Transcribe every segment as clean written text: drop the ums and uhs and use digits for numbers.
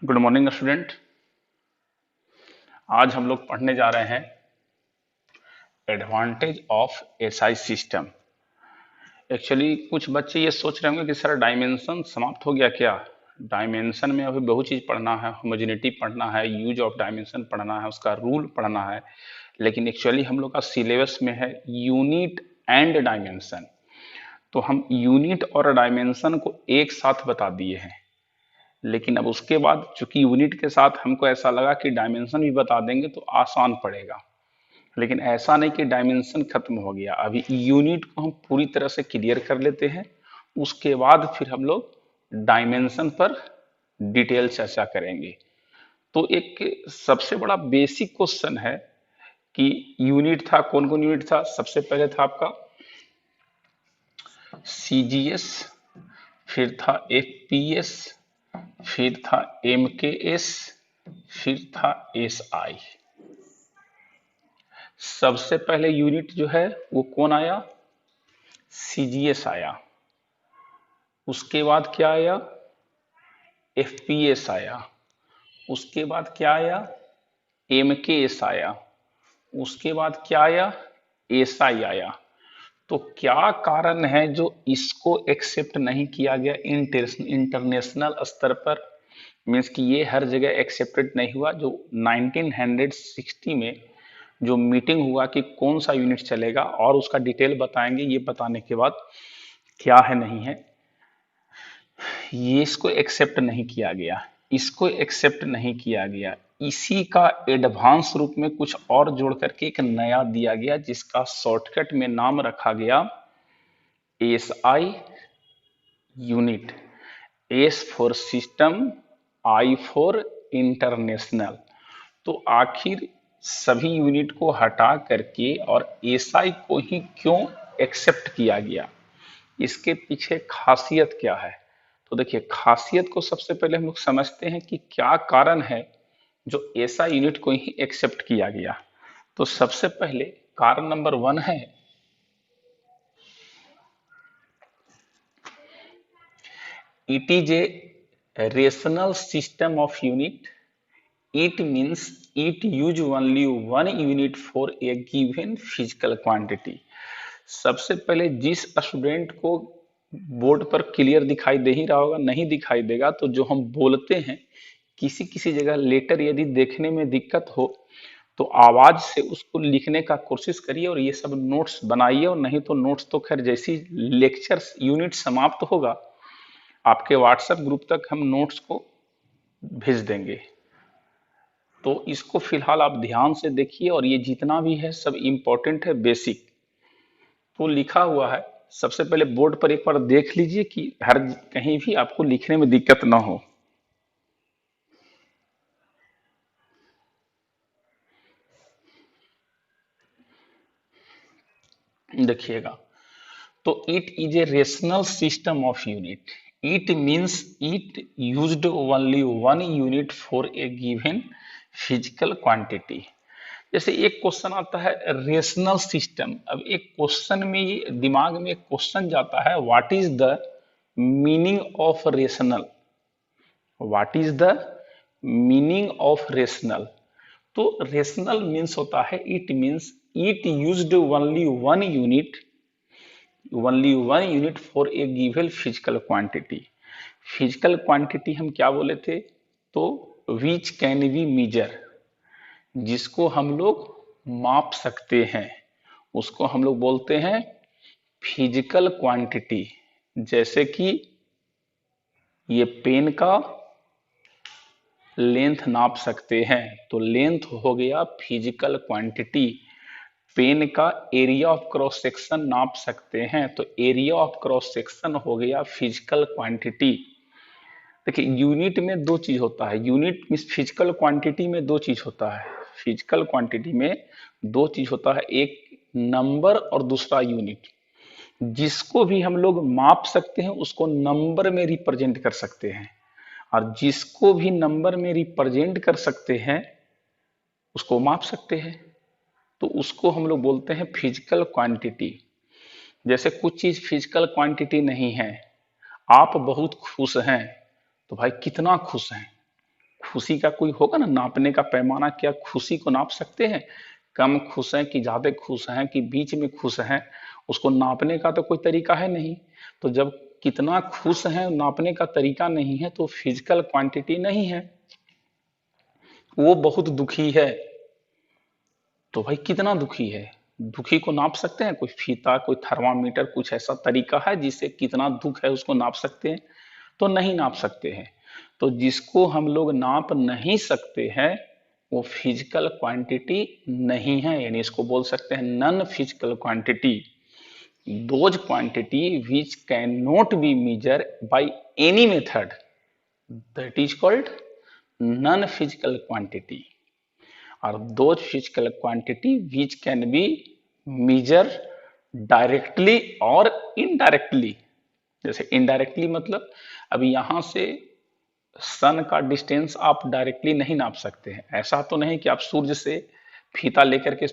Good morning student. आज हम लोग पढ़ने जा रहे हैं advantage of SI system. Actually कुछ बच्चे ये सोच रहे होंगे कि सर डायमेंशन समाप्त हो गया क्या। डायमेंशन में अभी बहुत चीज़ पढ़ना है, होमोजेनिटी पढ़ना है, यूज ऑफ डायमेंशन पढ़ना है, उसका रूल पढ़ना है। लेकिन एक्चुअली हम लोग का सिलेबस में है यूनिट एंड डायमेंशन। तो हम यूनिट और डायमेंशन को एक साथ बता दिए हैं। लेकिन अब उसके बाद चूंकि यूनिट के साथ हमको ऐसा लगा कि डायमेंशन भी बता देंगे तो आसान पड़ेगा। लेकिन ऐसा नहीं कि डायमेंशन खत्म हो गया, अभी यूनिट को हम पूरी तरह से क्लियर कर लेते हैं। उसके बाद फिर हम लोग डायमेंशन पर डिटेल चर्चा करेंगे। तो एक सबसे बड़ा बेसिक क्वेश्चन है कि यूनिट था, कौन कौन यूनिट था। सबसे पहले था आपका सीजीएस, फिर था एफपीएस, फिर था एमकेएस, फिर था एसआई। सबसे पहले यूनिट जो है वो कौन आया, सीजीएस आया। उसके बाद क्या आया, एफपीएस आया। उसके बाद क्या आया, एमकेएस आया। उसके बाद क्या आया, एसआई आया। तो क्या कारण है जो इसको एक्सेप्ट नहीं किया गया इंटरनेशनल स्तर पर। मीन्स कि ये हर जगह एक्सेप्टेड नहीं हुआ। जो 1960 में जो मीटिंग हुआ कि कौन सा यूनिट चलेगा और उसका डिटेल बताएंगे, ये बताने के बाद क्या है नहीं है, ये इसको एक्सेप्ट नहीं किया गया। इसको एक्सेप्ट नहीं किया गया, इसी का एडवांस रूप में कुछ और जोड़ करके एक नया दिया गया जिसका शॉर्टकट में नाम रखा गया S I unit. S for system, I for international. तो आखिर सभी यूनिट को हटा करके और एसआई को ही क्यों एक्सेप्ट किया गया, इसके पीछे खासियत क्या है। तो देखिए, खासियत को सबसे पहले हम लोग समझते हैं कि क्या कारण है जो ऐसा यूनिट को ही एक्सेप्ट किया गया। तो सबसे पहले कारण नंबर 1 है, it is a rational system of unit. It means it use only one unit for a given physical quantity. सबसे पहले जिस स्टूडेंट को बोर्ड पर क्लियर दिखाई दे ही रहा होगा, नहीं दिखाई देगा तो जो हम बोलते हैं, किसी किसी जगह लेटर यदि देखने में दिक्कत हो तो आवाज से उसको लिखने का कोशिश करिए और ये सब नोट्स बनाइए। और नहीं तो नोट्स तो खैर जैसी लेक्चर यूनिट समाप्त होगा आपके व्हाट्सएप ग्रुप तक हम नोट्स को भेज देंगे। तो इसको फिलहाल आप ध्यान से देखिए और ये जितना भी है सब इम्पोर्टेंट है, बेसिक। तो लिखा हुआ है, सबसे पहले बोर्ड पर एक बार देख लीजिए कि हर कहीं भी आपको लिखने में दिक्कत ना हो। देखिएगा, तो it is a rational system of unit. It means it used only one unit for a given physical quantity. जैसे एक क्वेश्चन आता है रेशनल सिस्टम, अब एक क्वेश्चन में ये दिमाग में एक क्वेश्चन जाता है, what is the meaning of rational. What is the meaning of rational. तो रेशनल मीन्स होता है, it means it used only one unit for a given physical quantity. Physical quantity हम क्या बोले थे, तो विच कैन बी मीजर, जिसको हम लोग माप सकते हैं, उसको हम लोग बोलते हैं फिजिकल क्वांटिटी। जैसे कि ये पेन का लेंथ नाप सकते हैं, तो लेंथ हो गया फिजिकल क्वांटिटी। पेन का एरिया ऑफ क्रॉस सेक्शन नाप सकते हैं, तो एरिया ऑफ क्रॉस सेक्शन हो गया फिजिकल क्वांटिटी। देखिए, यूनिट में दो चीज होता है, यूनिट मीन फिजिकल क्वांटिटी में दो चीज होता है। फिजिकल क्वांटिटी में दो चीज होता है, एक नंबर और दूसरा यूनिट। जिसको भी हम लोग माप सकते हैं उसको नंबर में रिप्रेजेंट कर सकते हैं, और जिसको भी नंबर में रिप्रेजेंट कर सकते हैं उसको माप सकते हैं। तो उसको हम लोग बोलते हैं फिजिकल क्वांटिटी। जैसे कुछ चीज फिजिकल क्वांटिटी नहीं है, आप बहुत खुश हैं, तो भाई कितना खुश हैं, खुशी का कोई होगा ना नापने का पैमाना, क्या खुशी को नाप सकते हैं? कम खुश हैं कि ज्यादा खुश हैं कि बीच में खुश हैं, उसको नापने का तो कोई तरीका है नहीं। तो जब कितना खुश हैं नापने का तरीका नहीं है तो फिजिकल क्वांटिटी नहीं है। वो बहुत दुखी है, तो भाई कितना दुखी है? दुखी को नाप सकते हैं? कोई फीता, कोई थर्मामीटर, कुछ ऐसा तरीका है जिससे कितना दुख है उसको नाप सकते हैं? तो नहीं नाप सकते हैं। तो जिसको हम लोग नाप नहीं सकते हैं वो फिजिकल क्वांटिटी नहीं है, यानी इसको बोल सकते हैं non physical quantity. Those quantity which can not be measure by any method, that is called non physical quantity. और those physical quantity which can be measure directly और इनडायरेक्टली। जैसे इनडायरेक्टली मतलब अभी यहां से सन का डिस्टेंस आप डायरेक्टली नहीं नाप सकते हैं। ऐसा तो नहीं कि आप सूर्य से फीता लेकर के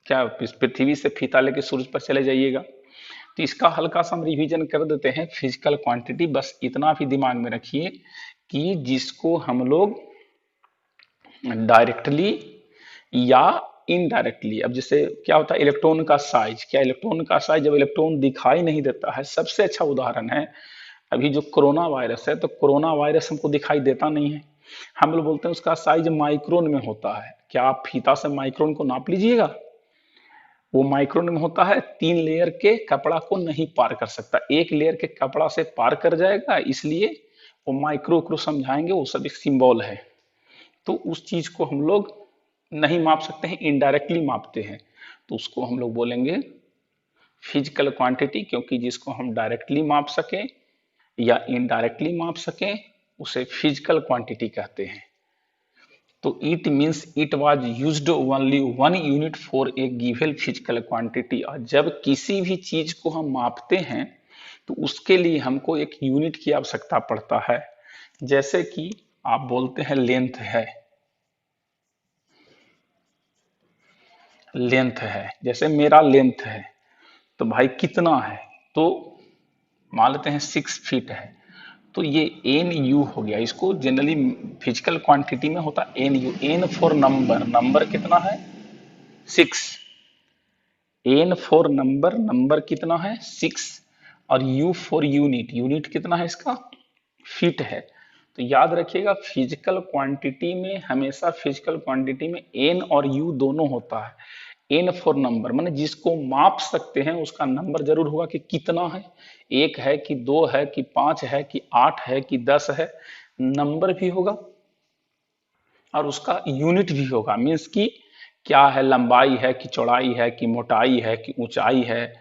क्या पृथ्वी से फीता लेकर सूर्य पर चले जाइएगा। तो इसका हल्का सा हम रिवीजन कर देते हैं। फिजिकल क्वांटिटी बस इतना भी दिमाग में रखिए कि जिसको हम लोग डायरेक्टली या इनडायरेक्टली, अब जैसे क्या होता है इलेक्ट्रॉन का साइज, क्या इलेक्ट्रॉन का साइज जब इलेक्ट्रॉन दिखाई नहीं देता है, सबसे अच्छा उदाहरण है अभी जो कोरोना वायरस है। तो कोरोना वायरस हमको दिखाई देता नहीं है, हम लोग बोलते हैं उसका साइज माइक्रोन में होता है। क्या आप फीता से माइक्रोन को नाप लीजिएगा? वो माइक्रोन में होता है, 3 लेयर के कपड़ा को नहीं पार कर सकता, 1 लेयर के कपड़ा से पार कर जाएगा, इसलिए वो माइक्रो को समझाएंगे, वो सब एक सिंबल है। तो उस चीज को हम लोग नहीं माप सकते हैं, इनडायरेक्टली मापते हैं, तो उसको हम लोग बोलेंगे फिजिकल क्वांटिटी। क्योंकि जिसको हम डायरेक्टली माप सकें या इनडायरेक्टली माप सकें उसे फिजिकल क्वांटिटी कहते हैं। तो it means it was used only 1 unit for a given physical quantity. और जब किसी भी चीज को हम मापते हैं तो उसके लिए हमको एक यूनिट की आवश्यकता पड़ता है। जैसे कि आप बोलते हैं लेंथ है, लेंथ है, जैसे मेरा लेंथ है तो भाई कितना है, तो मान लेते हैं 6 फीट है, तो ये एन यू हो गया। इसको जनरली फिजिकल क्वांटिटी में होता है N U, N for number, number कितना है 6, एन फॉर नंबर, नंबर कितना है 6, और यू फॉर यूनिट, यूनिट कितना है इसका फीट है। तो याद रखिएगा फिजिकल क्वांटिटी में हमेशा फिजिकल क्वांटिटी में एन और यू दोनों होता है। एन फॉर नंबर माने जिसको माप सकते हैं उसका नंबर जरूर होगा कि कितना है, 1 है कि 2 है कि 5 है कि 8 है कि 10 है, नंबर भी होगा और उसका यूनिट भी होगा। मीन्स कि क्या है, लंबाई है कि चौड़ाई है कि मोटाई है कि ऊंचाई है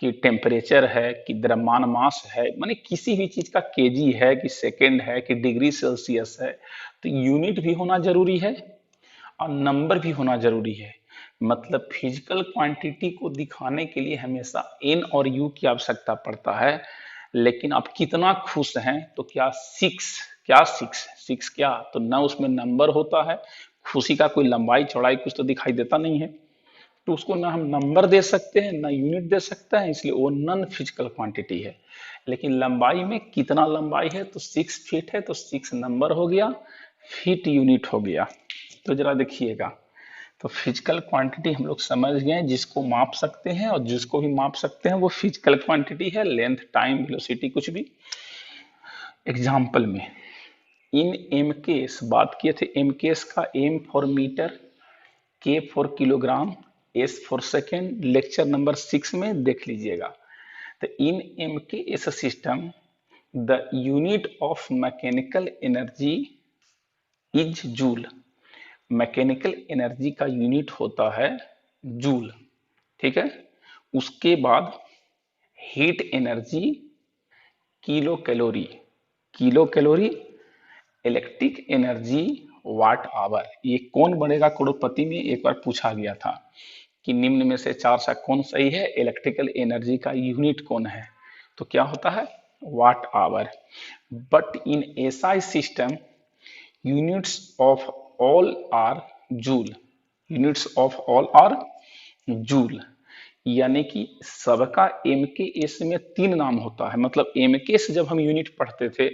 कि टेम्परेचर है कि द्रव्यमान मास है, माने किसी भी चीज का केजी है कि सेकेंड है कि डिग्री सेल्सियस है, तो यूनिट भी होना जरूरी है और नंबर भी होना जरूरी है। मतलब फिजिकल क्वांटिटी को दिखाने के लिए हमेशा एन और यू की आवश्यकता पड़ता है। लेकिन आप कितना खुश हैं तो क्या 6, क्या 6 क्या, तो ना उसमें नंबर होता है, खुशी का कोई लंबाई चौड़ाई कुछ तो दिखाई देता नहीं है, तो उसको ना हम नंबर दे सकते हैं ना यूनिट दे सकते हैं, इसलिए वो नॉन फिजिकल क्वांटिटी है। लेकिन लंबाई में कितना लंबाई है तो 6 फीट है, तो 6 नंबर हो गया, फीट यूनिट हो गया। तो जरा देखिएगा, तो फिजिकल क्वांटिटी हम लोग समझ गए, जिसको माप सकते हैं और जिसको भी माप सकते हैं वो फिजिकल क्वांटिटी है, लेंथ टाइम वेलोसिटी कुछ भी। एग्जाम्पल में इन एम केस बात किए थे, एम केस का M for metre, K for kilogram, S for second, lecture number 6 में देख लीजिएगा। तो in M K S system the unit of mechanical energy is joule. Mechanical energy का यूनिट होता है जूल, ठीक है। उसके बाद heat energy kilo calorie, kilo calorie, electric energy watt hour. ये कौन बनेगा करोड़पति में एक बार पूछा गया था कि निम्न में से 4 सा कौन सही है, इलेक्ट्रिकल एनर्जी का यूनिट कौन है, तो क्या होता है watt hour. But in SI system units of all are joule, units of all are joule, यानी कि सबका एम के एस में 3 नाम होता है। मतलब एम के एस जब हम यूनिट पढ़ते थे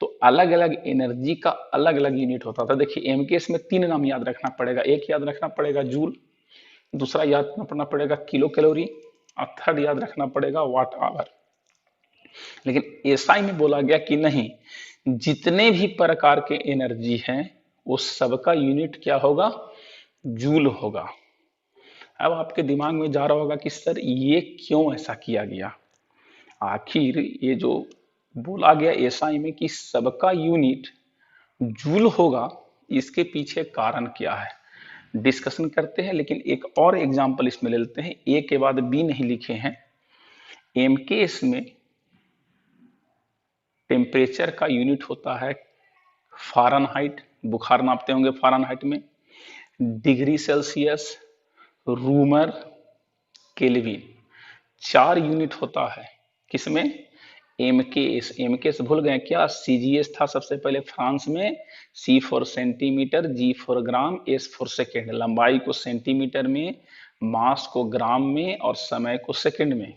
तो अलग अलग एनर्जी का अलग अलग यूनिट होता था। देखिए एमकेएस में तीन नाम याद रखना पड़ेगा, एक याद रखना पड़ेगा जूल, दूसरा याद रखना पड़ेगा किलो कैलोरी, और थर्ड याद रखना पड़ेगा वाट आवर। लेकिन एसआई में बोला गया कि नहीं, जितने भी प्रकार के एनर्जी हैं वो सबका यूनिट क्या होगा, जूल होगा। अब आपके दिमाग में जा रहा होगा कि सर ये क्यों ऐसा किया गया, आखिर ये जो बोला गया एसआई में कि सबका यूनिट जूल होगा, इसके पीछे कारण क्या है डिस्कशन करते हैं। लेकिन एक और एग्जांपल इसमें ले लेते हैं, ए के बाद बी नहीं लिखे हैं। एमकेएस में टेम्परेचर का यूनिट होता है फ़ारेनहाइट, बुखार नापते होंगे फ़ारेनहाइट में, डिग्री सेल्सियस, रूमर, केल्विन, चार यूनिट होता है किसमें, एमकेएस। एमकेएस भूल गए क्या, सीजीएस था सबसे पहले फ्रांस में, C for centimetre, G for gram, S for second, लंबाई को सेंटीमीटर में, मास को ग्राम में और समय को सेकेंड में।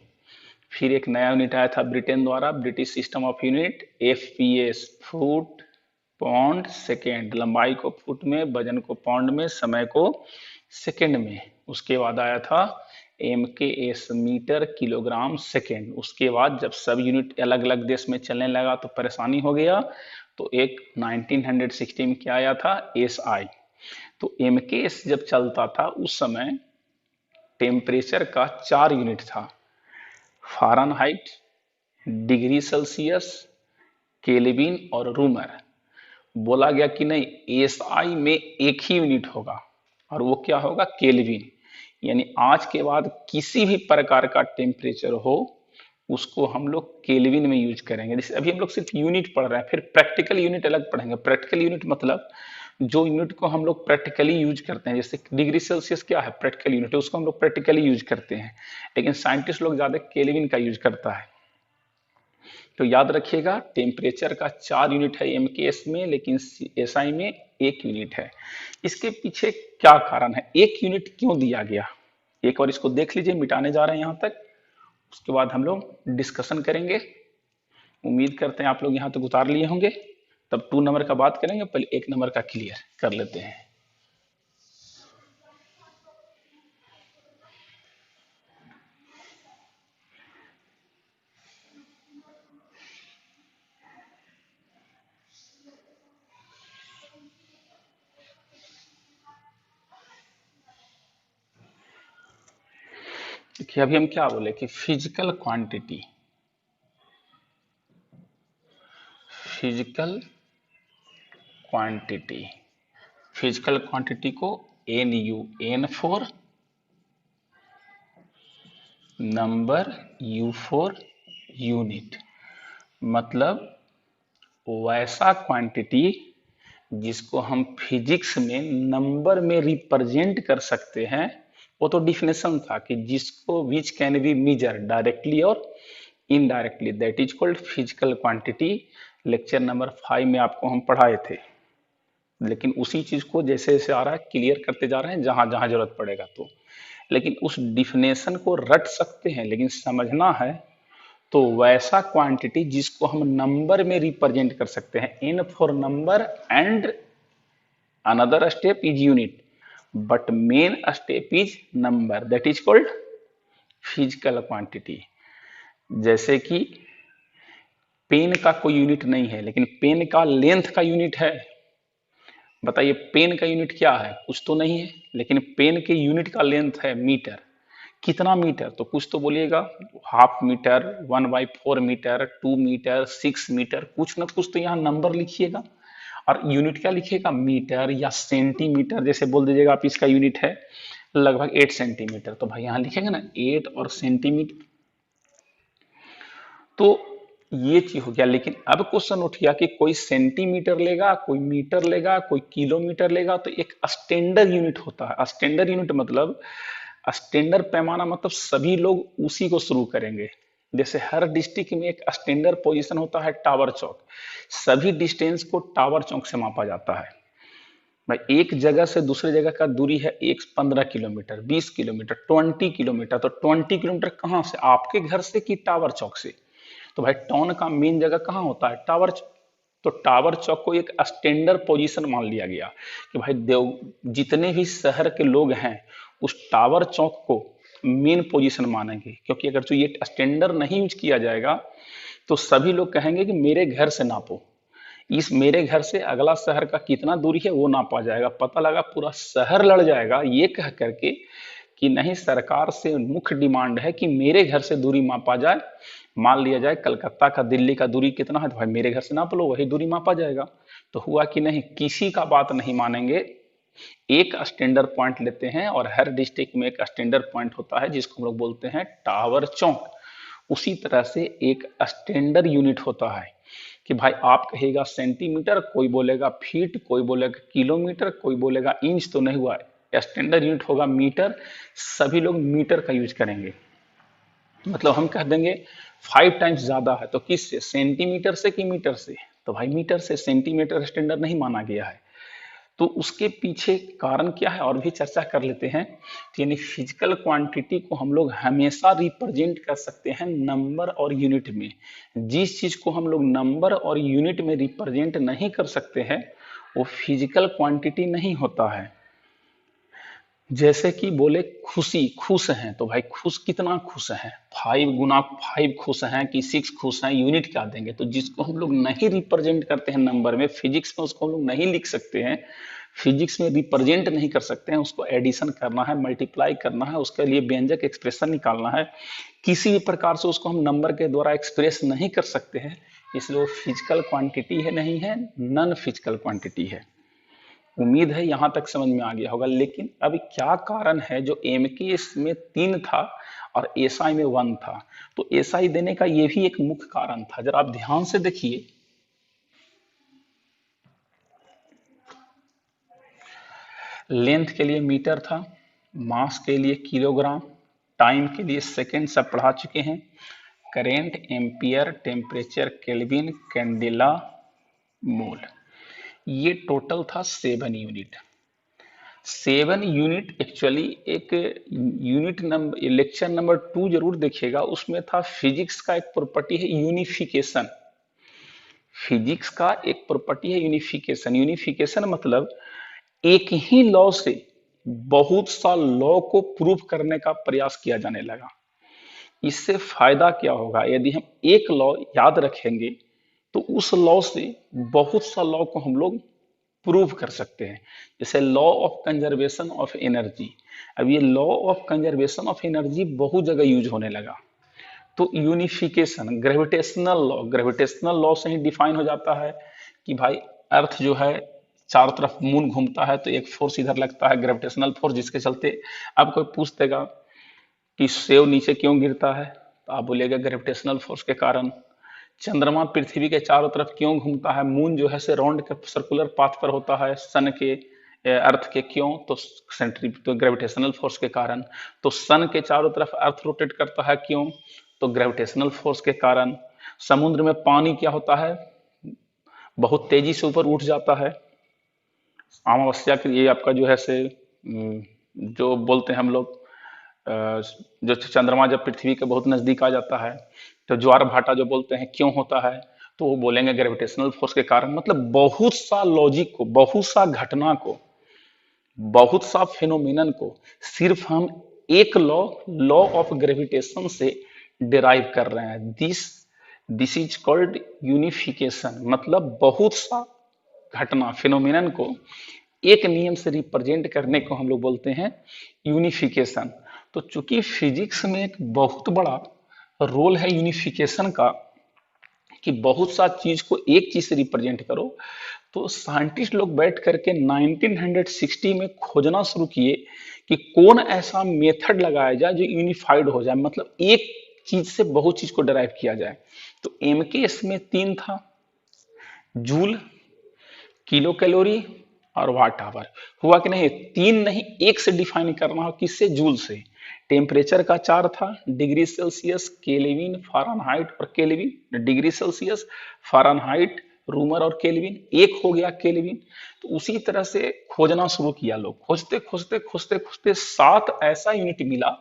फिर एक नया यूनिट आया था ब्रिटेन द्वारा, British system of unit, FPS, foot pound second, लंबाई को फुट में, वजन को पौंड में, समय को सेकेंड में। उसके बाद आया था एमकेएस, मीटर किलोग्राम सेकेंड। उसके बाद जब सब यूनिट अलग अलग देश में चलने लगा तो परेशानी हो गया, तो एक 1960 में क्या आया था, एसआई। तो एमकेएस जब चलता था उस समय टेम्परेचर का चार यूनिट था, फ़ारेनहाइट, डिग्री सेल्सियस, केल्विन और रूमर। बोला गया कि नहीं एसआई में एक ही यूनिट होगा और वो क्या होगा, केल्विन। यानी आज के बाद किसी भी प्रकार का टेम्परेचर हो उसको हम लोग केल्विन में यूज करेंगे। जैसे अभी हम लोग सिर्फ यूनिट पढ़ रहे हैं, फिर प्रैक्टिकल यूनिट अलग पढ़ेंगे। प्रैक्टिकल यूनिट मतलब जो यूनिट को हम लोग प्रैक्टिकली यूज करते हैं, जैसे डिग्री सेल्सियस क्या है, प्रैक्टिकल यूनिट है, उसको हम लोग प्रैक्टिकली यूज करते हैं, लेकिन साइंटिस्ट लोग ज्यादा केल्विन का यूज करता है। तो याद रखिएगा टेम्परेचर का चार यूनिट है एमकेएस में, लेकिन एसआई में एक यूनिट है। इसके पीछे क्या कारण है, एक यूनिट क्यों दिया गया, एक बार इसको देख लीजिए, मिटाने जा रहे हैं यहां तक, उसके बाद हम लोग डिस्कशन करेंगे। उम्मीद करते हैं आप लोग यहां तक उतार लिए होंगे, तब 2 नंबर का बात करेंगे, पहले 1 नंबर का क्लियर कर लेते हैं। देखिए अभी हम क्या बोले कि physical quantity, physical quantity, physical quantity को N U, N for number, U for unit, मतलब वैसा क्वांटिटी जिसको हम फिजिक्स में नंबर में रिप्रेजेंट कर सकते हैं। वो तो डिफिनेशन था कि जिसको which can be measure directly और indirectly, that is called physical quantity. Lecture number 5 में आपको हम पढ़ाए थे, लेकिन उसी चीज को जैसे जैसे आ रहा है क्लियर करते जा रहे हैं जहां जहां जरूरत पड़ेगा तो। लेकिन उस डिफिनेशन को रट सकते हैं, लेकिन समझना है तो वैसा क्वांटिटी जिसको हम नंबर में रिप्रेजेंट कर सकते हैं, N for number and another step is unit, but main step is number, that is called physical quantity. जैसे कि पेन का कोई यूनिट नहीं है, लेकिन पेन का लेंथ का यूनिट है। बताइए पेन का यूनिट क्या है, कुछ तो नहीं है, लेकिन पेन के यूनिट का लेंथ है मीटर। कितना मीटर, तो कुछ तो बोलिएगा, half metre, 1/4 metre, 2 metre, 6 metre, कुछ ना कुछ तो यहाँ नंबर लिखिएगा। और यूनिट क्या लिखिएगा, मीटर या सेंटीमीटर। जैसे बोल दीजिएगा आप इसका यूनिट है लगभग 8 सेंटीमीटर, तो भाई यहाँ लिखेंगे ना 8 और सेंटीमीटर। तो ये चीज हो गया। लेकिन अब क्वेश्चन उठ गया कि कोई सेंटीमीटर लेगा, कोई मीटर लेगा, कोई किलोमीटर लेगा, तो एक स्टैंडर्ड यूनिट होता है। स्टैंडर्ड यूनिट मतलब स्टैंडर्ड पैमाना, मतलब सभी लोग उसी को शुरू करेंगे। जैसे हर डिस्ट्रिक्ट में एक स्टैंडर्ड पोजीशन होता है टावर चौक, सभी डिस्टेंस को टावर चौक से मापा जाता है। भाई एक जगह से दूसरी जगह का दूरी है 15 किलोमीटर, 20 किलोमीटर, 20 किलोमीटर, तो 20 किलोमीटर कहाँ से, आपके घर से कि टावर चौक से। तो भाई टाउन का मेन जगह कहाँ होता है, टावर चौक। तो टावर चौक को एक स्टैंडर्ड पोजीशन मान लिया गया कि भाई देव जितने भी शहर के लोग हैं उस टावर चौक को मेन पोजीशन मानेंगे, क्योंकि अगर जो ये स्टैंडर्ड नहीं यूज किया जाएगा तो सभी लोग कहेंगे कि मेरे घर से नापो, इस मेरे घर से अगला शहर का कितना दूरी है वो नापा जाएगा, पता लगा पूरा शहर लड़ जाएगा ये कह करके कि नहीं सरकार से मुख्य डिमांड है कि मेरे घर से दूरी मापा जाए। मान लिया जाए कलकत्ता का दिल्ली का दूरी कितना है तो भाई मेरे घर से नाप लो, वही दूरी मापा जाएगा। तो हुआ कि नहीं, किसी का बात नहीं मानेंगे, एक स्टैंडर्ड पॉइंट लेते हैं और हर डिस्ट्रिक्ट में एक स्टैंडर्ड पॉइंट होता है जिसको हम लोग बोलते हैं टावर चौक। उसी तरह से एक स्टैंडर्ड यूनिट होता है कि भाई आप कहेगा सेंटीमीटर, कोई बोलेगा फीट, कोई बोलेगा किलोमीटर, कोई बोलेगा इंच, तो नहीं हुआ, स्टैंडर्ड यूनिट होगा मीटर। सभी लोग मीटर का यूज करेंगे, मतलब हम कह देंगे 5 टाइम्स ज्यादा है तो किससे, सेंटीमीटर से कि मीटर से, तो भाई मीटर से, सेंटीमीटर स्टैंडर्ड नहीं माना गया है। तो उसके पीछे कारण क्या है और भी चर्चा कर लेते हैं। तो यानी फिजिकल क्वांटिटी को हम लोग हमेशा रिप्रेजेंट कर सकते हैं नंबर और यूनिट में। जिस चीज को हम लोग नंबर और यूनिट में रिप्रेजेंट नहीं कर सकते हैं वो फिजिकल क्वांटिटी नहीं होता है। जैसे कि बोले खुशी, खुश हैं, तो भाई खुश कितना खुश हैं, 5 खुश हैं कि 6 खुश हैं, यूनिट क्या देंगे। तो जिसको हम लोग नहीं रिप्रेजेंट करते हैं नंबर में, फिजिक्स में उसको हम लोग नहीं लिख सकते हैं, फिजिक्स में रिप्रेजेंट नहीं कर सकते हैं, उसको एडिशन करना है, मल्टीप्लाई करना है, उसके लिए व्यंजक एक्सप्रेशन निकालना है, किसी भी प्रकार से उसको हम नंबर के द्वारा एक्सप्रेस नहीं कर सकते हैं, इसलिए वो फिजिकल क्वांटिटी है, नहीं है, नॉन फिजिकल क्वांटिटी है। उम्मीद है यहां तक समझ में आ गया होगा। लेकिन अब क्या कारण है जो एमकेएस में 3 था और एसआई में 1 था, तो एसआई देने का ये भी एक मुख्य कारण था। जरा आप ध्यान से देखिए, लेंथ के लिए मीटर था, मास के लिए किलोग्राम, टाइम के लिए सेकेंड, सब पढ़ा चुके हैं, current ampere, temperature kelvin, candela, mole, ये टोटल था 7 यूनिट। 7 यूनिट एक्चुअली एक यूनिट नंबर, लेक्चर नंबर 2 जरूर देखिएगा, उसमें था फिजिक्स का एक प्रॉपर्टी है यूनिफिकेशन। फिजिक्स का एक प्रॉपर्टी है यूनिफिकेशन। यूनिफिकेशन मतलब एक ही लॉ से बहुत सा लॉ को प्रूव करने का प्रयास किया जाने लगा। इससे फायदा क्या होगा, यदि हम एक लॉ याद रखेंगे तो उस लॉ से बहुत सा लॉ को हम लोग प्रूव कर सकते हैं। जैसे law of conservation of energy, अब ये law of conservation of energy बहुत जगह यूज होने लगा। तो यूनिफिकेशन, ग्रेविटेशनल लॉ से ही डिफाइन हो जाता है कि भाई अर्थ जो है चारों तरफ मून घूमता है तो एक फोर्स इधर लगता है, ग्रेविटेशनल फोर्स, जिसके चलते अब कोई पूछ देगा कि सेव नीचे क्यों गिरता है तो आप बोलिएगा ग्रेविटेशनल फोर्स के कारण। चंद्रमा पृथ्वी के चारों तरफ क्यों घूमता है, मून जो है से राउंड के सर्कुलर पाथ पर होता है सन के, अर्थ के क्यों, तो तो ग्रेविटेशनल फोर्स के कारण। तो सन के चारों तरफ अर्थ रोटेट करता है क्यों, तो ग्रेविटेशनल फोर्स के कारण। समुद्र में पानी क्या होता है, बहुत तेजी से ऊपर उठ जाता है। अमावस्या के लिए आपका जो है से जो बोलते हैं हम लोग, जो चंद्रमा जब पृथ्वी के बहुत नजदीक आ जाता है तो ज्वार भाटा जो बोलते हैं क्यों होता है, तो वो बोलेंगे ग्रेविटेशनल फोर्स के कारण। मतलब बहुत सा लॉजिक को, बहुत सा घटना को, बहुत सा फिनोमिनन को सिर्फ हम एक लॉ, लॉ ऑफ ग्रेविटेशन से डिराइव कर रहे हैं। This is called unification. मतलब बहुत सा घटना, फिनोमिनन को एक नियम से रिप्रेजेंट करने को हम लोग बोलते हैं यूनिफिकेशन। तो चूंकि फिजिक्स में एक बहुत बड़ा रोल है यूनिफिकेशन का कि बहुत सा चीज को एक चीज से रिप्रेजेंट करो, तो साइंटिस्ट लोग बैठ करके 1960 में खोजना शुरू किए कि कौन ऐसा मेथड लगाया जाए जो यूनिफाइड हो जाए, मतलब एक चीज से बहुत चीज को डिराइव किया जाए। तो एमकेएस में 3 था, जूल, किलो कैलोरी और वाट आवर। हुआ कि नहीं, 3 नहीं, एक से डिफाइन करना हो, किससे, जूल से। टेम्परेचर का 4 था, डिग्री सेल्सियस, केल्विन, फारेनहाइट और kelvin. Degree Celsius, Fahrenheit, rumour और केल्विन, एक हो गया केल्विन। तो उसी तरह से खोजना शुरू किया लोग, खोजते खोजते खोजते खोजते 7 ऐसा यूनिट मिला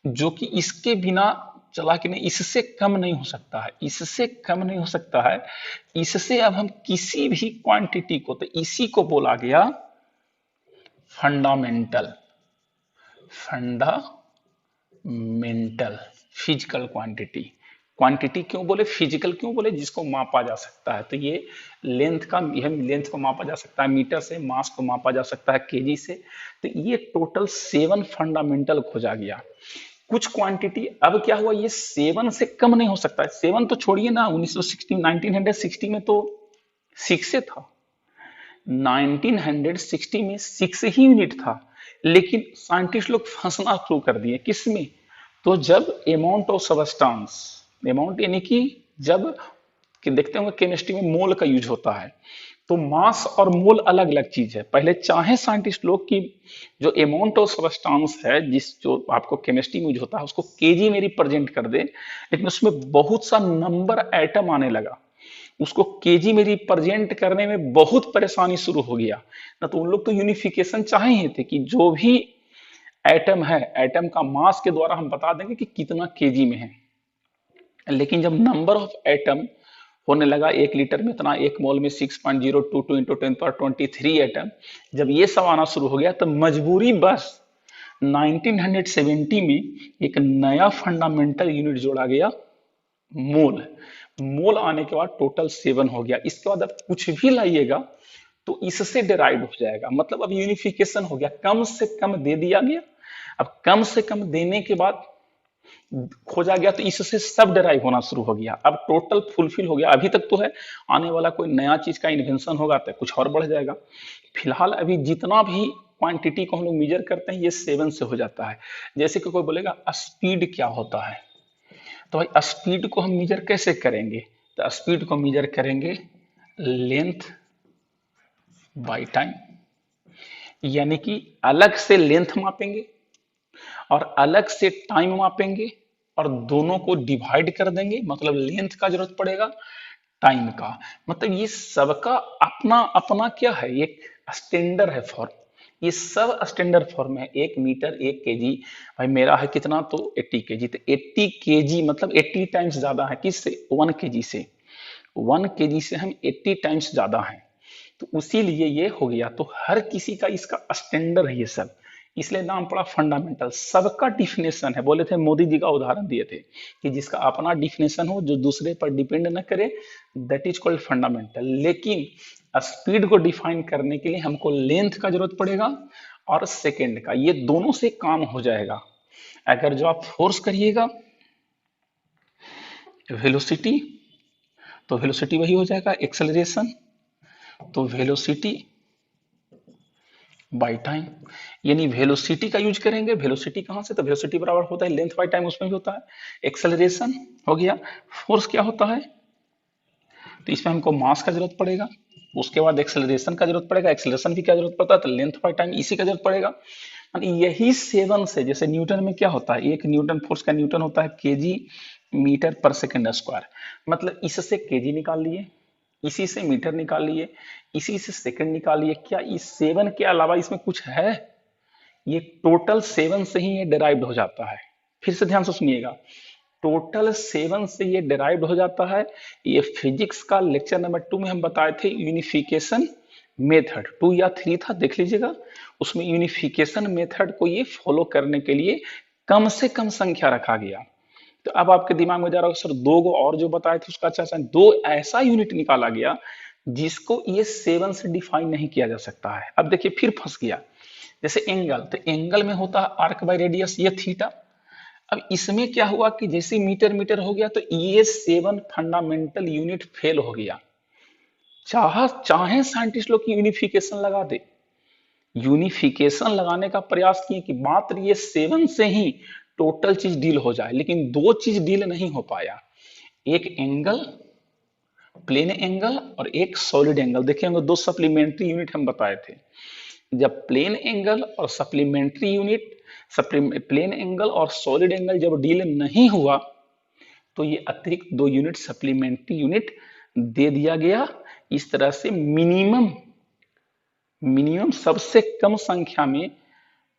जो कि इसके बिना चला कि नहीं, इससे कम नहीं हो सकता है, इससे कम नहीं हो सकता है। इससे अब हम किसी भी क्वांटिटी को, तो इसी को बोला गया fundamental, fundamental physical quantity. Quantity क्यों बोले, फिजिकल क्यों बोले, जिसको मापा जा सकता है। तो ये लेंथ का, यह लेंथ को मापा जा सकता है मीटर से, मास को मापा जा सकता है केजी से। तो ये टोटल 7 फंडामेंटल खोजा गया। कुछ क्वांटिटी, अब क्या हुआ, ये 7 से कम नहीं हो सकता है। 7 तो छोड़िए ना, 1960 में तो 6 से था, 1960 में 6 ही यूनिट था। लेकिन साइंटिस्ट लोग फंसना शुरू कर दिए, किसमें, तो जब अमाउंट ऑफ सबस्टांस, अमाउंट यानी कि जब, कि देखते होंगे केमिस्ट्री में मोल का यूज होता है, तो मास और मोल अलग अलग चीज है। पहले चाहे साइंटिस्ट लोग की जो अमाउंट ऑफ सबस्टांस है, जिस जो आपको केमिस्ट्री में यूज होता है, उसको केजी में रिप्रेजेंट कर दे, लेकिन उसमें बहुत सा नंबर एटम आने लगा, उसको केजी में रिप्रेजेंट करने में बहुत परेशानी शुरू हो गया ना। तो उन लोग तो यूनिफिकेशन चाहे ही थे कि जो भी एटम है, एटम का मास के द्वारा हम बता देंगे कि कितना केजी में है। लेकिन जब नंबर ऑफ एटम होने लगा, 1 लीटर में इतना, 1 मोल में 6.022 इंटू 10⁻23 एटम, जब ये सब आना शुरू हो गया, तो मजबूरी बस 1970 में एक नया फंडामेंटल यूनिट जोड़ा गया, मोल। मोल आने के बाद टोटल 7 हो गया। इसके बाद अब कुछ भी लाइएगा तो इससे डिराइव हो जाएगा, मतलब अब यूनिफिकेशन हो गया, कम से कम दे दिया गया। अब कम से कम देने के बाद खोजा गया, तो इससे सब डिराइव होना शुरू हो गया। अब टोटल फुलफिल हो गया। अभी तक तो है, आने वाला कोई नया चीज का इन्वेंशन होगा तो कुछ और बढ़ जाएगा। फिलहाल अभी जितना भी क्वांटिटी को हम लोग मेजर करते हैं, ये 7 से हो जाता है। जैसे कि कोई बोलेगा स्पीड क्या होता है, तो भाई स्पीड को हम मेजर कैसे करेंगे, तो स्पीड को मेजर करेंगे लेंथ बाय टाइम, यानी कि अलग से लेंथ मापेंगे और अलग से टाइम मापेंगे और दोनों को डिवाइड कर देंगे, मतलब लेंथ का जरूरत पड़ेगा, टाइम का। मतलब ये सबका अपना अपना क्या है, एक स्टैंडर्ड है फॉर्म, ये सब स्टैंडर्ड फॉर्म है। 1 मीटर 1 केजी, भाई मेरा है कितना, तो 80 केजी, तो 80 केजी मतलब 80 टाइम्स ज्यादा है किससे, 1 केजी से। 1 केजी से हम 80 टाइम्स ज्यादा हैं, तो उसीलिए ये हो गया। तो हर किसी का इसका स्टैंडर्ड है ये सब, इसलिए नाम पड़ा फंडामेंटल। सबका डिफिनेशन है, बोले थे मोदी जी का उदाहरण दिए थे कि जिसका अपना डिफिनेशन हो, जो दूसरे पर डिपेंड न करे, दैट इज कॉल्ड फंडामेंटल। लेकिन स्पीड को डिफाइन करने के लिए हमको लेंथ का जरूरत पड़ेगा और सेकेंड का, ये दोनों से काम हो जाएगा। अगर जो आप फोर्स करिएगा वेलोसिटी, तो वेलोसिटी वही हो जाएगा एक्सेलरेशन, तो वेलोसिटी बाय टाइम, यानी वेलोसिटी का यूज करेंगे। वेलोसिटी कहां से, तो वेलोसिटी बराबर होता है लेंथ बाय टाइम, उसमें भी होता है। एक्सेलरेशन हो गया, फोर्स क्या होता है, तो इसमें हमको मास का जरूरत पड़ेगा, उसके बाद एक्सेलरेशन का जरूरत पड़ेगा, एक्सेलरेशन की क्या जरूरत पड़ता है, तो लेंथ बाय टाइम इसी का जरूरत पड़ेगा। यही 7 से, जैसे न्यूटन में क्या होता है, 1 न्यूटन फोर्स का न्यूटन होता है केजी मीटर पर सेकेंड स्क्वायर, मतलब इससे केजी निकाल लिए, इसी से मीटर निकाल लिए, इसी से सेकंड निकाल लिए। क्या इस 7 के अलावा इसमें कुछ है, ये टोटल 7 से ही ये डिराइव्ड हो जाता है। फिर से ध्यान से सुनिएगा, टोटल 7 से ये डिराइव्ड हो जाता है। ये फिजिक्स का लेक्चर नंबर 2 में हम बताए थे यूनिफिकेशन मेथड, 2 या 3 था, देख लीजिएगा। उसमें यूनिफिकेशन मेथड को ये फॉलो करने के लिए कम से कम संख्या रखा गया। तो अब आपके दिमाग में जा रहा होगा सर 2 गो और जो बताए थे उसका, अच्छा 2 ऐसा यूनिट निकाला गया जिसको ये 7 से डिफाइन नहीं किया जा सकता है। अब देखिए फिर फंस गया, जैसे एंगल, तो एंगल में होता है आर्क बाय रेडियस, ये थीटा। अब इसमें क्या हुआ कि जैसे मीटर मीटर हो गया, तो ये 7 फंडामेंटल यूनिट फेल हो गया। चाहे साइंटिस्ट लोग की यूनिफिकेशन लगा दे, यूनिफिकेशन लगाने का प्रयास किए कि मात्र ये 7 से ही टोटल चीज डील हो जाए, लेकिन 2 चीज डील नहीं हो पाया, एक एंगल, प्लेन एंगल, और एक सॉलिड एंगल। देखे होंगे 2 सप्लीमेंट्री यूनिट हम बताए थे। जब प्लेन एंगल और सप्लीमेंट्री यूनिट, प्लेन एंगल और सॉलिड एंगल जब डील नहीं हुआ, तो ये अतिरिक्त 2 यूनिट सप्लीमेंट्री यूनिट दे दिया गया। इस तरह से मिनिमम मिनिमम सबसे कम संख्या में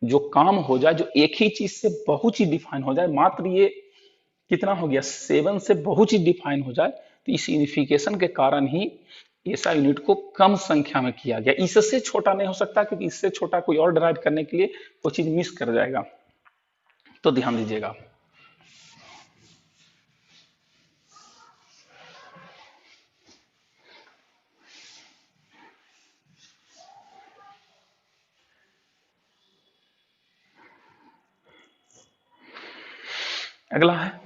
जो काम हो जाए, जो एक ही चीज से बहुत चीज डिफाइन हो जाए, मात्र ये कितना हो गया 7 से बहुत चीज डिफाइन हो जाए तो इस यूनिफिकेशन के कारण ही ऐसा यूनिट को कम संख्या में किया गया। इससे छोटा नहीं हो सकता क्योंकि इससे छोटा कोई और डिराइव करने के लिए वो चीज मिस कर जाएगा। तो ध्यान दीजिएगा। अगला है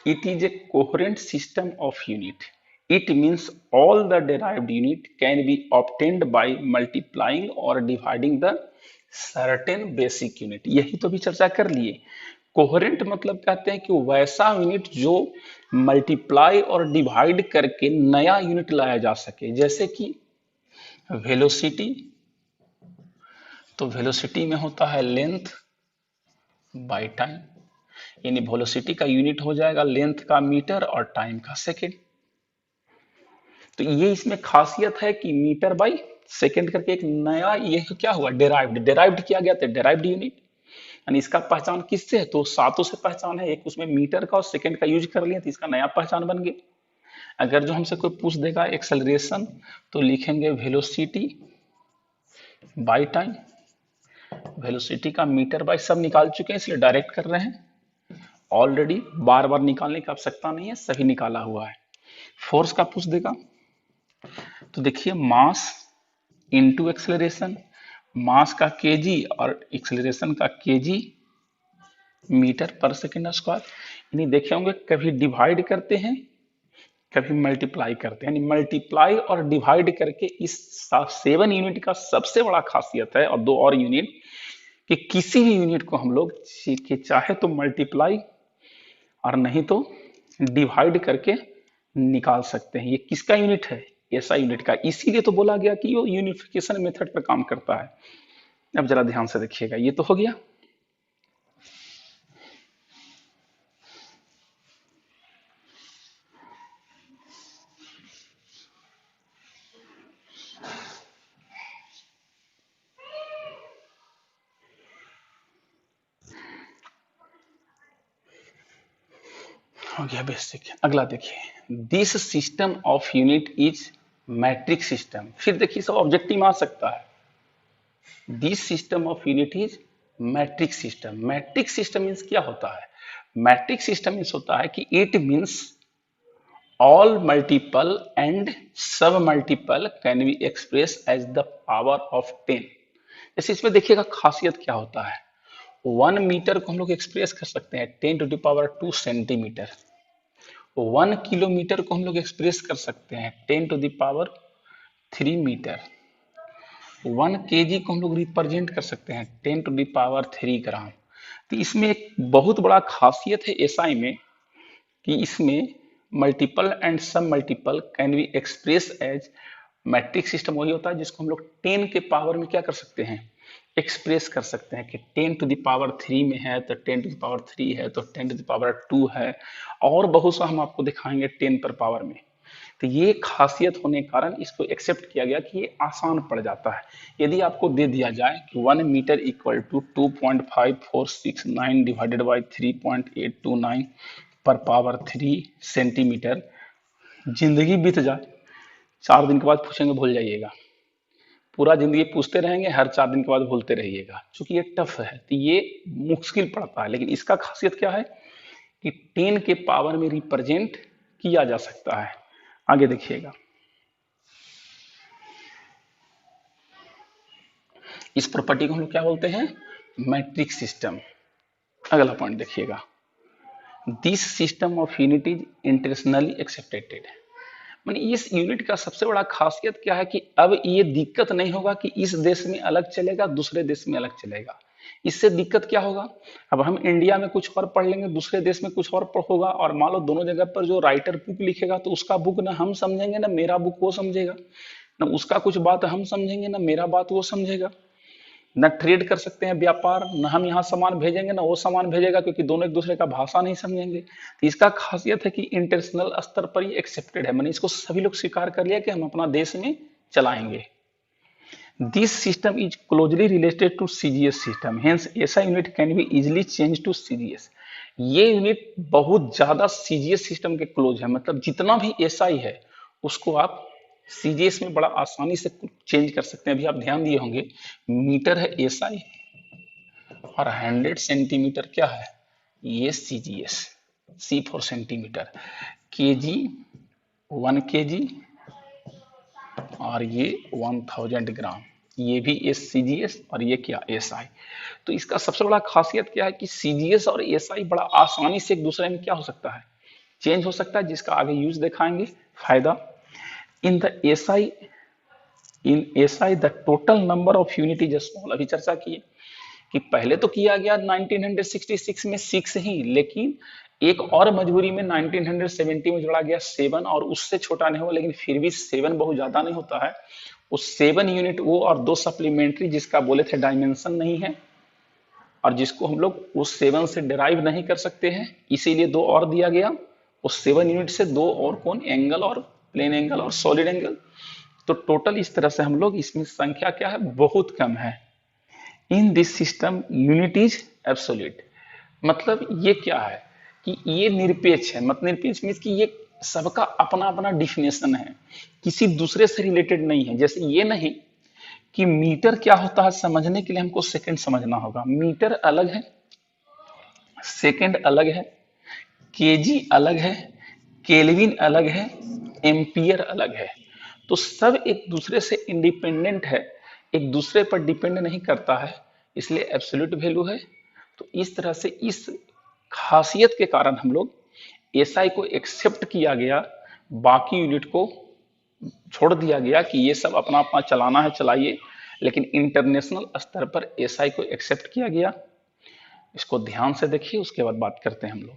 it is a coherent system of unit. It means all the derived unit can be obtained by multiplying or dividing the certain basic unit. यही तो भी चर्चा कर लिए। कोहेरेंट मतलब कहते हैं कि वैसा यूनिट जो मल्टीप्लाई और डिवाइड करके नया यूनिट लाया जा सके। जैसे कि वेलोसिटी, तो वेलोसिटी में होता है लेंथ बाय टाइम, यानी वेलोसिटी का यूनिट हो जाएगा लेंथ का मीटर और टाइम का सेकेंड। तो ये इसमें खासियत है कि मीटर बाय सेकेंड करके एक नया ये क्या हुआ डेराइव्ड किया गया था, डेराइव्ड यूनिट। यानी इसका पहचान किससे है, तो सातों से पहचान है, एक उसमें मीटर का और सेकेंड का यूज कर लिया तो इसका नया पहचान बन गया। अगर जो हमसे कोई पूछ देगा एक्सेलरेशन तो लिखेंगे वेलोसिटी बाय टाइम। वेलोसिटी का मीटर बाय सब निकाल चुके हैं इसलिए डायरेक्ट कर रहे हैं, ऑलरेडी बार बार निकालने की आवश्यकता नहीं है, सभी निकाला हुआ है। फोर्स का पूछ देगा तो देखिए मास इनटू एक्सेलरेशन, मास का केजी और एक्सेलरेशन का केजी मीटर पर सेकेंड स्क्वायर। यानी देखे होंगे कभी डिवाइड करते हैं कभी मल्टीप्लाई करते हैं, यानी मल्टीप्लाई और डिवाइड करके इस 7 यूनिट का सबसे बड़ा खासियत है, और 2 और यूनिट कि किसी भी यूनिट को हम लोग चाहे तो मल्टीप्लाई और नहीं तो डिवाइड करके निकाल सकते हैं। ये किसका यूनिट है, ऐसा यूनिट का, इसीलिए तो बोला गया कि ये यूनिफिकेशन मेथड पर काम करता है। अब जरा ध्यान से देखिएगा, ये तो हो गया। हो गया बेसिक। अगला देखिए this system of unit is matric system. फिर देखिए सब ऑब्जेक्टिव में आ सकता है। This system of unit is matric system. Matric system means क्या होता है, मैट्रिक सिस्टम मीन्स होता है कि it means all multiple and sub multiple can be expressed as the power of 10। जैसे इसमें देखिएगा खासियत क्या होता है, 1 मीटर को हम लोग एक्सप्रेस कर सकते हैं 10 to the power 2 centimetre, 1 kilometre को हम लोग एक्सप्रेस कर सकते हैं 10 to the power 3 metre, 1 KG को हम लोग रिप्रेजेंट कर सकते हैं 10 टू द पावर 3 ग्राम। तो इसमें एक बहुत बड़ा खासियत है एसआई में कि इसमें multiple and sub multiple can be express as metric system. वही होता है जिसको हम लोग 10 के पावर में क्या कर सकते हैं, एक्सप्रेस कर सकते हैं कि 10 टू द पावर 3 में है तो 10 टू द पावर 3 है तो 10 टू द पावर 2 है, और बहुत सा हम आपको दिखाएंगे 10 पर पावर में। तो ये खासियत होने के कारण इसको एक्सेप्ट किया गया कि ये आसान पड़ जाता है। यदि आपको दे दिया जाए कि 1 metre equal to 2.5469 divided by 3.829 पर पावर 3 सेंटीमीटर, जिंदगी बीत जाए 4 दिन के बाद पूछेंगे भूल जाइएगा, पूरा जिंदगी पूछते रहेंगे, हर 4 दिन के बाद भूलते रहिएगा, क्योंकि ये टफ है तो ये मुश्किल पड़ता है। लेकिन इसका खासियत क्या है कि 10 के पावर में रिप्रेजेंट किया जा सकता है। आगे देखिएगा, इस प्रॉपर्टी को हम लोग क्या बोलते हैं, मैट्रिक सिस्टम। अगला पॉइंट देखिएगा, this system of unit is internationally accepted. माने इस यूनिट का सबसे बड़ा खासियत क्या है कि अब ये दिक्कत नहीं होगा कि इस देश में अलग चलेगा दूसरे देश में अलग चलेगा। इससे दिक्कत क्या होगा, अब हम इंडिया में कुछ और पढ़ लेंगे, दूसरे देश में कुछ और होगा, और मान लो दोनों जगह पर जो राइटर बुक लिखेगा तो उसका बुक ना हम समझेंगे ना मेरा बुक वो समझेगा, ना उसका कुछ बात हम समझेंगे ना मेरा बात वो समझेगा, न ट्रेड कर सकते हैं व्यापार, न हम यहाँ सामान भेजेंगे ना वो सामान भेजेगा, क्योंकि दोनों एक दूसरे का भाषा नहीं समझेंगे। तो इसका खासियत है कि इंटरनेशनल स्तर पर ये एक्सेप्टेड है, मैंने इसको सभी लोग स्वीकार कर लिया कि हम अपना देश में चलाएंगे। This system is closely related to CGS system, hence ऐसा unit can be easily change to CGS. ये यूनिट बहुत ज्यादा सीजीएस सिस्टम के क्लोज है, मतलब जितना भी एसआई है उसको आप सीजीएस में बड़ा आसानी से चेंज कर सकते हैं। अभी आप ध्यान दिए होंगे, मीटर है एसआई और 100 सेंटीमीटर क्या है, ये CGS, C for centimetre, KG 1 KG और ये 1000 ग्राम, ये भी एस सीजीएस और ये क्या एसआई। तो इसका सबसे बड़ा खासियत क्या है कि सीजीएस और एसआई बड़ा आसानी से एक दूसरे में क्या हो सकता है, चेंज हो सकता है, जिसका आगे यूज दिखाएंगे फायदा। In the SI, in SI the total number of unit is small. अभी चर्चा की कि पहले तो किया गया 1966 में 6 ही, लेकिन एक और मजबूरी में 1970 में जोड़ा गया 7 और उससे छोटा नहीं हुआ, लेकिन फिर भी 7 बहुत ज्यादा नहीं होता है। उस 7 यूनिट वो और 2 सप्लीमेंट्री जिसका बोले थे डायमेंशन नहीं है और जिसको हम लोग उस 7 से डिराइव नहीं कर सकते हैं, इसीलिए 2 और दिया गया। उस 7 यूनिट से 2 और कौन, एंगल और प्लेन एंगल और सॉलिड एंगल। तो टोटल इस तरह से हम लोग इसमें संख्या क्या है, बहुत कम है। In this system unit is absolute, मतलब ये क्या है कि ये निरपेक्ष है, मतलब निरपेक्ष मीन्स कि ये सबका अपना अपना डिफिनेशन है, किसी दूसरे से रिलेटेड नहीं है। जैसे ये नहीं कि मीटर क्या होता है, समझने के लिए हमको सेकंड समझना होगा। मीटर अलग है, सेकंड अलग है, केजी अलग है, केल्विन अलग है, एम्पियर अलग है। तो सब एक दूसरे से इंडिपेंडेंट है, एक दूसरे पर डिपेंड नहीं करता है, इसलिए एब्सोल्यूट वैल्यू है। तो इस तरह से इस खासियत के कारण हम लोग एसआई को एक्सेप्ट किया गया, बाकी यूनिट को छोड़ दिया गया कि ये सब अपना अपना चलाना है चलाइए, लेकिन इंटरनेशनल स्तर पर एसआई को एक्सेप्ट किया गया। इसको ध्यान से देखिए, उसके बाद बात करते हैं हम लोग।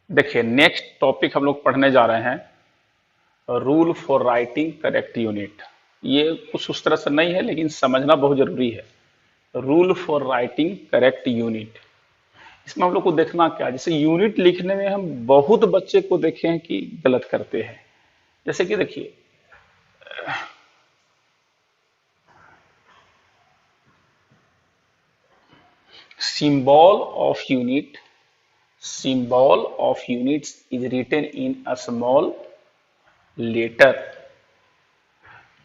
देखिए नेक्स्ट टॉपिक हम लोग पढ़ने जा रहे हैं, rule for writing correct unit. ये कुछ उस तरह से नहीं है, लेकिन समझना बहुत जरूरी है। Rule for writing correct unit, इसमें हम लोग को देखना क्या, जैसे यूनिट लिखने में हम बहुत बच्चे को देखे हैं कि गलत करते हैं। जैसे कि देखिए symbol of unit, symbol of units is written in a small letter,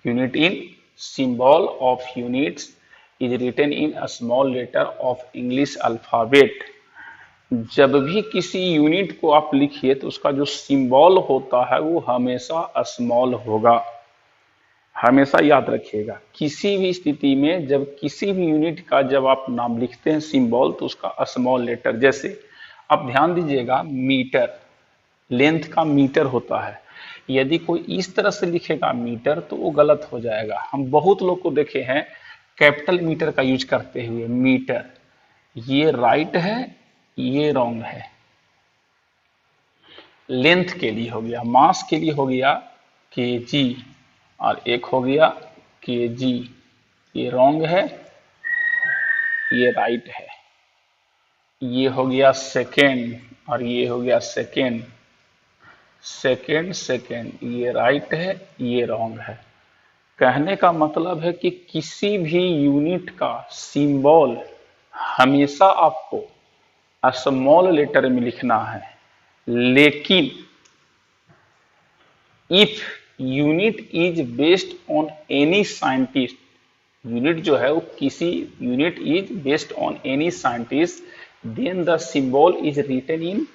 unit in symbol of units is written in a small letter of English alphabet। जब भी किसी यूनिट को आप लिखिए तो उसका जो सिंबल होता है वो हमेशा स्मॉल होगा, हमेशा याद रखिएगा। किसी भी स्थिति में जब किसी भी यूनिट का जब आप नाम लिखते हैं सिंबल, तो उसका स्मॉल लेटर, जैसे आप ध्यान दीजिएगा मीटर, लेंथ का मीटर होता है, यदि कोई इस तरह से लिखेगा मीटर तो वो गलत हो जाएगा। हम बहुत लोग को देखे हैं कैपिटल मीटर का यूज करते हुए, मीटर, ये राइट है ये रॉन्ग है। लेंथ के लिए हो गया, मास के लिए हो गया केजी और एक हो गया केजी, ये रॉन्ग है ये राइट है। ये हो गया सेकेंड और ये हो गया सेकेंड, सेकेंड सेकेंड, ये राइट है ये रॉन्ग है। कहने का मतलब है कि किसी भी यूनिट का सिंबल हमेशा आपको स्मॉल लेटर में लिखना है, लेकिन if unit is based on any scientist, unit जो है वो किसी, unit is based on any scientist, then the symbol is written in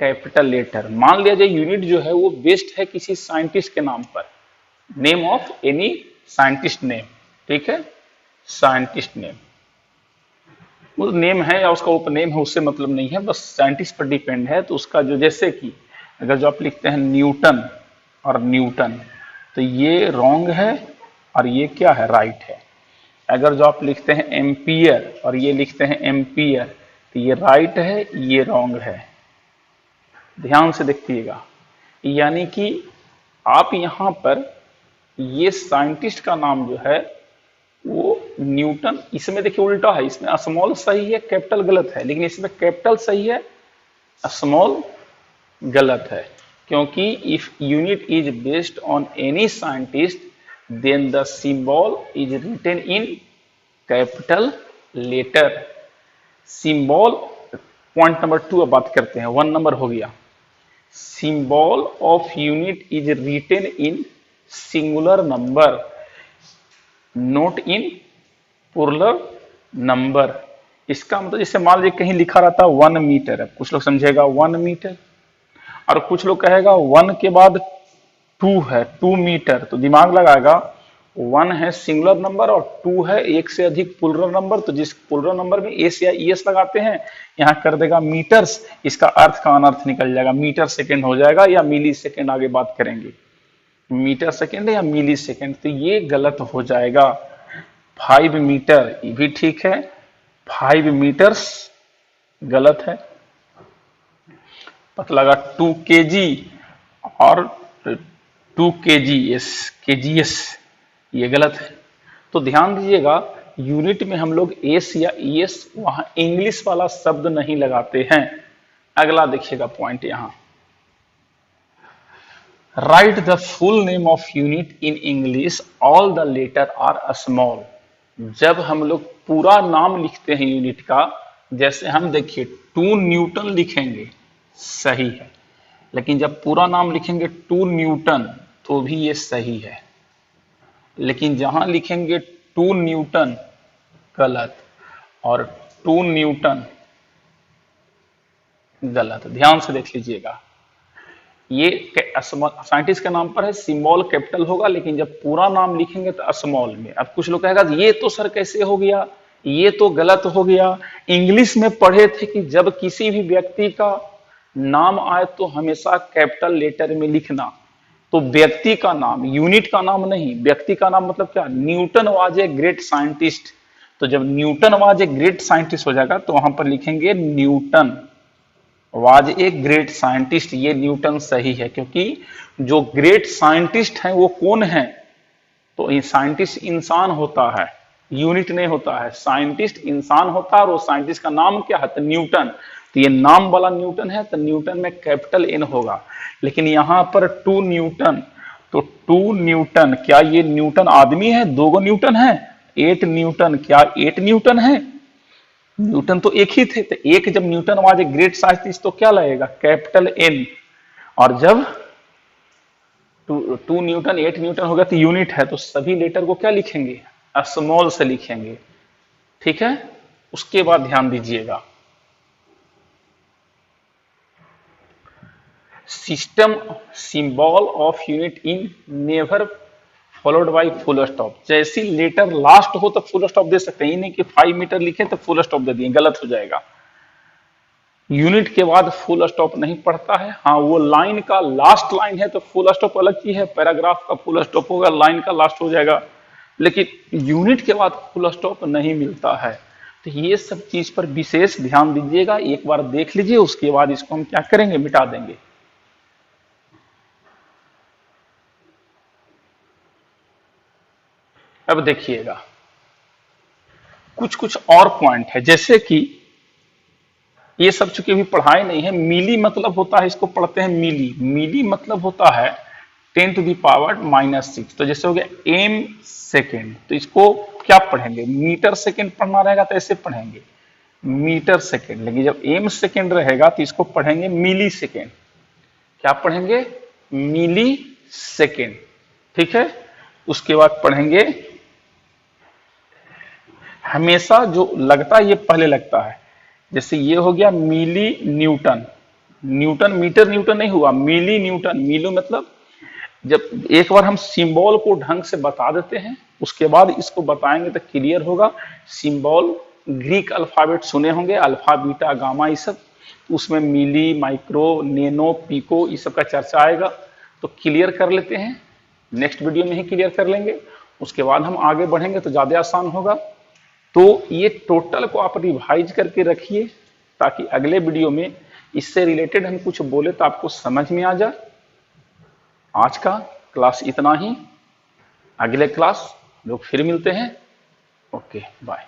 capital letter. मान लिया जाए यूनिट जो है वो बेस्ड है किसी साइंटिस्ट के नाम पर, name of any scientist name, ठीक है, साइंटिस्ट नेम, वो नेम है या उसका उपनेम है उससे मतलब नहीं है, बस साइंटिस्ट पर डिपेंड है। तो उसका जो, जैसे कि अगर जो आप लिखते हैं न्यूटन और न्यूटन, तो ये रॉन्ग है और ये क्या है, राइट है। अगर जो आप लिखते हैं एम्पियर और ये लिखते हैं एम्पियर, तो ये राइट है ये रॉन्ग है। ध्यान से देखिएगा, यानी कि आप यहाँ पर ये साइंटिस्ट का नाम जो है वो न्यूटन, इसमें देखिए उल्टा है, इसमें स्मॉल सही है कैपिटल गलत है, लेकिन इसमें कैपिटल सही है स्मॉल गलत है। क्योंकि if unit is based on any scientist then the symbol is written in capital letter. Symbol, point number 2 अब बात करते हैं, 1 नंबर हो गया। Symbol of unit is written in singular number, not in plural number. इसका मतलब जैसे मान लीजिए कहीं लिखा रहता है 1 मीटर है, कुछ लोग समझेगा 1 मीटर, और कुछ लोग कहेगा 1 के बाद 2 है, 2 मीटर, तो दिमाग लगाएगा 1 है सिंगुलर नंबर और 2 है एक से अधिक प्लूरल नंबर, तो जिस प्लूरल नंबर में एस या ईएस लगाते हैं यहां कर देगा मीटर्स, इसका अर्थ का अनर्थ निकल जाएगा, मीटर सेकेंड हो जाएगा या मिली सेकेंड, आगे बात करेंगे मीटर सेकेंड या मिली सेकेंड, तो ये गलत हो जाएगा। 5 मीटर ये भी ठीक है, 5 मीटर्स गलत है। पता लगा 2 केजी और 2 केजीएस, केजीएस ये गलत है। तो ध्यान दीजिएगा यूनिट में हम लोग एस या ईएस वहां इंग्लिश वाला शब्द नहीं लगाते हैं। अगला देखिएगा पॉइंट यहां, write the full name of unit in English, all the letter are small. जब हम लोग पूरा नाम लिखते हैं यूनिट का, जैसे हम देखिए 2 न्यूटन लिखेंगे सही है, लेकिन जब पूरा नाम लिखेंगे 2 न्यूटन तो भी ये सही है, लेकिन जहां लिखेंगे 2 न्यूटन गलत और 2 न्यूटन गलत। ध्यान से देख लीजिएगा, ये साइंटिस्ट के नाम पर है, सिंबल कैपिटल होगा, लेकिन जब पूरा नाम लिखेंगे तो स्मॉल में। अब कुछ लोग कहेगा ये तो सर कैसे हो गया, ये तो गलत हो गया। इंग्लिश में पढ़े थे कि जब किसी भी व्यक्ति का नाम आए तो हमेशा कैपिटल लेटर में लिखना, तो व्यक्ति का नाम, यूनिट का नाम नहीं, व्यक्ति का नाम मतलब क्या, Newton was a great scientist, तो जब Newton was a great scientist हो जाएगा तो वहां पर लिखेंगे Newton was a great scientist, ये न्यूटन सही है, क्योंकि जो ग्रेट साइंटिस्ट है वो कौन है, तो साइंटिस्ट इंसान होता है, यूनिट नहीं होता है, साइंटिस्ट इंसान होता है, और वो साइंटिस्ट का नाम क्या है, तो न्यूटन, तो ये नाम वाला न्यूटन है, तो न्यूटन में कैपिटल एन होगा। लेकिन यहां पर 2 न्यूटन, तो 2 न्यूटन, क्या ये न्यूटन आदमी है, 2 न्यूटन है, 8 न्यूटन, क्या 8 न्यूटन है, न्यूटन तो एक ही थे, तो एक जब Newton was a great scientist तो क्या लगेगा, कैपिटल एन, और जब 2 न्यूटन 8 न्यूटन हो गया तो यूनिट है, तो सभी लेटर को क्या लिखेंगे, स्मॉल से लिखेंगे, ठीक है। उसके बाद ध्यान दीजिएगा, system symbol of unit in never followed by full stop, जैसी लेटर लास्ट हो तो फुल स्टॉप दे सकते हैं, ये नहीं कि 5 मीटर लिखे तो फुल स्टॉप दे दिए, गलत हो जाएगा। यूनिट के बाद फुल स्टॉप नहीं पढ़ता है, हाँ वो लाइन का लास्ट लाइन है तो फुल स्टॉप अलग चीज है, पैराग्राफ का फुल स्टॉप होगा, लाइन का लास्ट हो जाएगा, लेकिन यूनिट के बाद फुल स्टॉप नहीं मिलता है। तो ये सब चीज पर विशेष ध्यान दीजिएगा, एक बार देख लीजिए, उसके बाद इसको हम क्या करेंगे, मिटा देंगे। अब देखिएगा कुछ कुछ और पॉइंट है, जैसे कि ये सब चूंकि अभी पढ़ाई नहीं है, मिली मतलब होता है, इसको पढ़ते हैं मिली, मिली मतलब होता है 10⁻⁻⁶, तो जैसे हो गया एम सेकेंड, तो इसको क्या पढ़ेंगे, मीटर सेकेंड पढ़ना रहेगा तो ऐसे पढ़ेंगे मीटर सेकेंड, लेकिन जब एम सेकेंड रहेगा तो इसको पढ़ेंगे मिली सेकेंड, क्या पढ़ेंगे, मिली सेकेंड, ठीक है। उसके बाद पढ़ेंगे, हमेशा जो लगता है ये पहले लगता है, जैसे ये हो गया मिली न्यूटन, न्यूटन मीटर न्यूटन नहीं हुआ, मिली न्यूटन, मिली मतलब जब एक बार हम सिंबल को ढंग से बता देते हैं उसके बाद इसको बताएंगे तो क्लियर होगा। सिंबल ग्रीक अल्फाबेट सुने होंगे, अल्फा बीटा गामा ये सब, उसमें मिली, माइक्रो, नैनो, पिको ये सब का चर्चा आएगा, तो क्लियर कर लेते हैं, नेक्स्ट वीडियो में ही क्लियर कर लेंगे, उसके बाद हम आगे बढ़ेंगे तो ज्यादा आसान होगा। तो ये टोटल को आप रिवाइज करके रखिए ताकि अगले वीडियो में इससे रिलेटेड हम कुछ बोले तो आपको समझ में आ जाए। आज का क्लास इतना ही, अगले क्लास लोग फिर मिलते हैं, ओके बाय।